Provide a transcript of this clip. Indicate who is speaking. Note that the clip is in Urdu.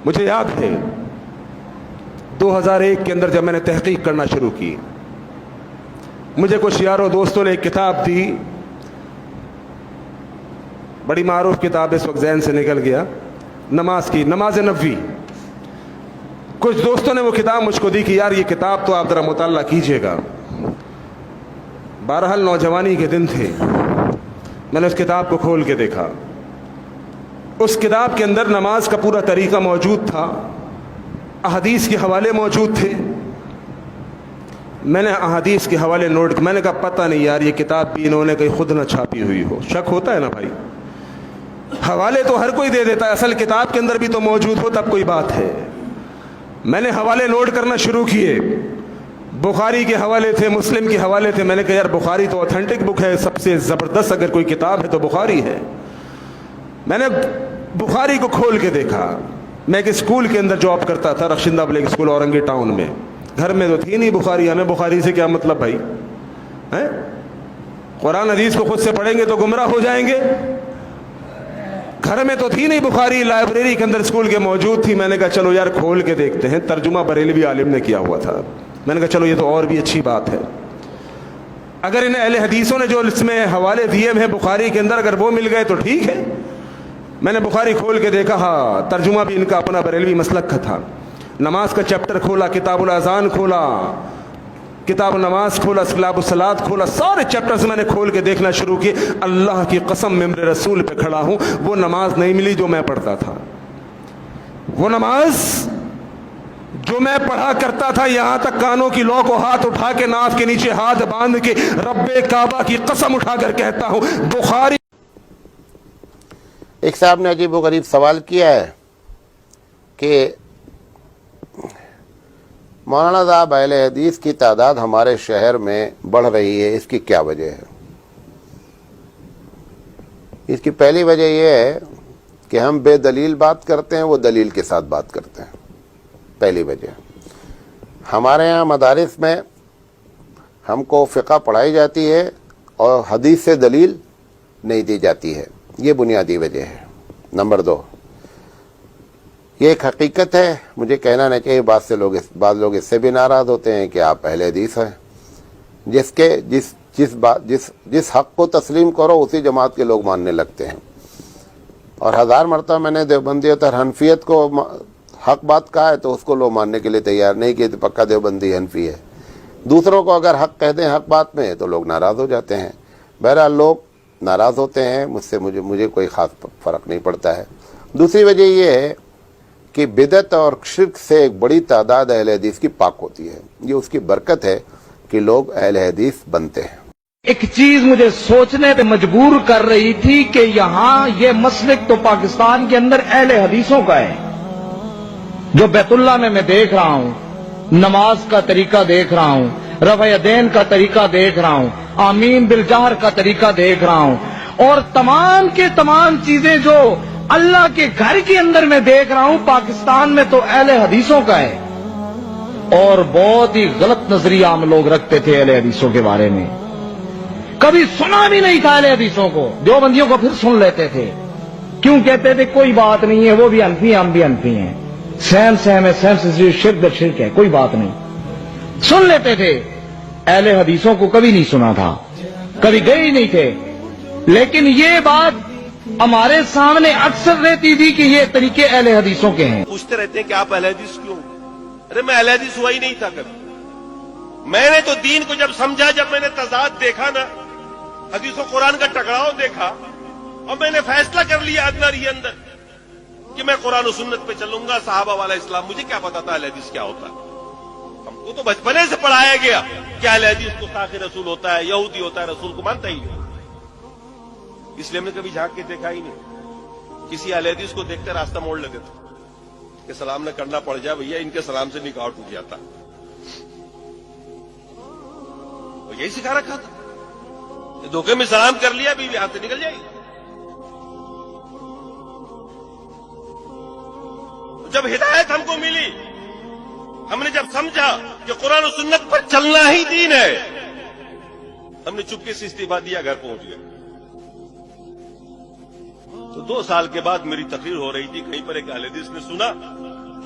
Speaker 1: مجھے یاد ہے 2001 کے اندر جب میں نے تحقیق کرنا شروع کی، مجھے کچھ یاروں دوستوں نے ایک کتاب دی، بڑی معروف کتاب اس وقت ذہن سے نکل گیا، نماز کی، نماز نبوی۔ کچھ دوستوں نے وہ کتاب مجھ کو دی کہ یار یہ کتاب تو آپ ذرا مطالعہ کیجئے گا۔ بہرحال نوجوانی کے دن تھے، میں نے اس کتاب کو کھول کے دیکھا۔ اس کتاب کے اندر نماز کا پورا طریقہ موجود تھا، احادیث کے حوالے موجود تھے۔ میں نے احادیث کے حوالے نوٹ، میں نے کہا پتہ نہیں یار یہ کتاب بھی انہوں نے کہیں خود نہ چھاپی ہوئی ہو، شک ہوتا ہے نا بھائی، حوالے تو ہر کوئی دے دیتا ہے، اصل کتاب کے اندر بھی تو موجود ہو تب کوئی بات ہے۔ میں نے حوالے نوٹ کرنا شروع کیے، بخاری کے حوالے تھے، مسلم کے حوالے تھے۔ میں نے کہا یار بخاری تو اوتھینٹک بک ہے، سب سے زبردست اگر کوئی کتاب ہے تو بخاری ہے۔ میں نے بخاری کو کھول کے دیکھا۔ میں ایک اسکول کے اندر جاب کرتا تھا، Rakhshanda public school Orangi town میں، گھر میں تو تھی نہیں بخاری، ہمیں بخاری سے کیا مطلب بھائی، قرآن حدیث کو خود سے پڑھیں گے تو گمراہ ہو جائیں گے۔ گھر میں تو تھی نہیں بخاری، لائبریری کے اندر اسکول کے موجود تھی۔ میں نے کہا چلو یار کھول کے دیکھتے ہیں، ترجمہ بریلوی عالم نے کیا ہوا تھا۔ میں نے کہا چلو یہ تو اور بھی اچھی بات ہے، اگر ان اہل حدیثوں نے جو اس میں حوالے دیے ہیں بخاری کے اندر اگر وہ مل گئے تو ٹھیک ہے۔ میں نے بخاری کھول کے دیکھا، ہاں ترجمہ بھی ان کا اپنا بریلوی مسلک کا تھا۔ نماز کا چیپٹر کھولا، کتاب الاذان کھولا، کتاب نماز کھولا، کتاب الصلاۃ کھولا، سارے چیپٹرز میں نے کھول کے دیکھنا شروع کیے۔ اللہ کی قسم میں میرے رسول پہ کھڑا ہوں، وہ نماز نہیں ملی جو میں پڑھتا تھا۔ وہ نماز جو میں پڑھا کرتا تھا، یہاں تک کانوں کی لو کو ہاتھ اٹھا کے ناف کے نیچے ہاتھ باندھ کے رب کعبہ کی قسم اٹھا کر کہتا ہوں بخاری۔
Speaker 2: ایک صاحب نے عجیب و غریب سوال کیا ہے کہ مولانا صاحب اہل حدیث کی تعداد ہمارے شہر میں بڑھ رہی ہے، اس کی کیا وجہ ہے؟ اس کی پہلی وجہ یہ ہے کہ ہم بے دلیل بات کرتے ہیں، وہ دلیل کے ساتھ بات کرتے ہیں، پہلی وجہ۔ ہمارے یہاں مدارس میں ہم کو فقہ پڑھائی جاتی ہے اور حدیث سے دلیل نہیں دی جاتی ہے، یہ بنیادی وجہ ہے۔ نمبر 2، یہ ایک حقیقت ہے، مجھے کہنا نہیں چاہیے، بعض لوگ اس سے بھی ناراض ہوتے ہیں کہ آپ اہل حدیث ہیں، جس حق کو تسلیم کرو اسی جماعت کے لوگ ماننے لگتے ہیں۔ اور 1000 مرتبہ میں نے دیوبندیت اور حنفیت کو حق بات کہا ہے تو اس کو لوگ ماننے کے لیے تیار نہیں کہ پکا دیوبندی حنفی ہے۔ دوسروں کو اگر حق کہہ دیں حق بات میں تو لوگ ناراض ہو جاتے ہیں۔ بہرحال لوگ ناراض ہوتے ہیں، مجھ سے مجھے کوئی خاص فرق نہیں پڑتا ہے۔ دوسری وجہ یہ ہے کہ بدعت اور شرک سے ایک بڑی تعداد اہل حدیث کی پاک ہوتی ہے، یہ اس کی برکت ہے کہ لوگ اہل حدیث بنتے ہیں۔
Speaker 3: ایک چیز مجھے سوچنے پہ مجبور کر رہی تھی کہ یہاں یہ مسلک تو پاکستان کے اندر اہل حدیثوں کا ہے، جو بیت اللہ میں دیکھ رہا ہوں، نماز کا طریقہ دیکھ رہا ہوں، رفع یدین کا طریقہ دیکھ رہا ہوں، آمین بالجہر کا طریقہ دیکھ رہا ہوں، اور تمام کے تمام چیزیں جو اللہ کے گھر کے اندر میں دیکھ رہا ہوں، پاکستان میں تو اہل حدیثوں کا ہے۔ اور بہت ہی غلط نظریہ عام لوگ رکھتے تھے اہل حدیثوں کے بارے میں، کبھی سنا بھی نہیں تھا اہل حدیثوں کو، دیوبندیوں کو پھر سن لیتے تھے، کیوں کہتے تھے کوئی بات نہیں ہے، وہ بھی حنفی ہیں ہم بھی حنفی ہیں، سیم ہے، سیم سے شرک در شرک ہے، کوئی بات نہیں، سن لیتے تھے۔ اہل حدیثوں کو کبھی نہیں سنا تھا، کبھی گئے ہی نہیں تھے، لیکن یہ بات ہمارے سامنے اکثر رہتی تھی کہ یہ طریقے اہل حدیثوں کے ہیں۔
Speaker 4: پوچھتے رہتے ہیں کہ آپ اہل حدیث کیوں؟ ارے میں اہل حدیث ہوا ہی نہیں تھا کبھی۔ میں نے تو دین کو جب سمجھا، جب میں نے تضاد دیکھا نا، حدیث و قرآن کا ٹکراؤ دیکھا، اور میں نے فیصلہ کر لیا اندر ہی اندر کہ میں قرآن و سنت پہ چلوں گا، صحابہ والا اسلام۔ مجھے کیا پتا تھا اہل حدیث کیا ہوتا ہے؟ ہم کو تو بچپنے سے پڑھایا گیا کہ اہل حدیث گستاخ رسول ہوتا ہے، یہودی ہوتا ہے، رسول کو مانتا ہی نہیں، اس لیے ہم نے کبھی جھانک کے دیکھا ہی نہیں۔ کسی اہل حدیث کو دیکھتے راستہ موڑ لیتے تھے کہ سلام نہ کرنا پڑ جائے، بھیا ان کے سلام سے نکاح ٹوٹ جاتا، یہی سکھا رکھا تھا، دھوکے میں سلام کر لیا بیوی ہاتھ سے نکل جائے گی۔ جب ہدایت ہم کو ملی، ہم نے جب سمجھا کہ قرآن و سنت پر چلنا ہی دین ہے، ہم نے چپکے سے استعفا دیا، گھر پہنچ گئے۔ تو 2 سال کے بعد میری تقریر ہو رہی تھی، کہیں پر ایک اہل حدیث نے سنا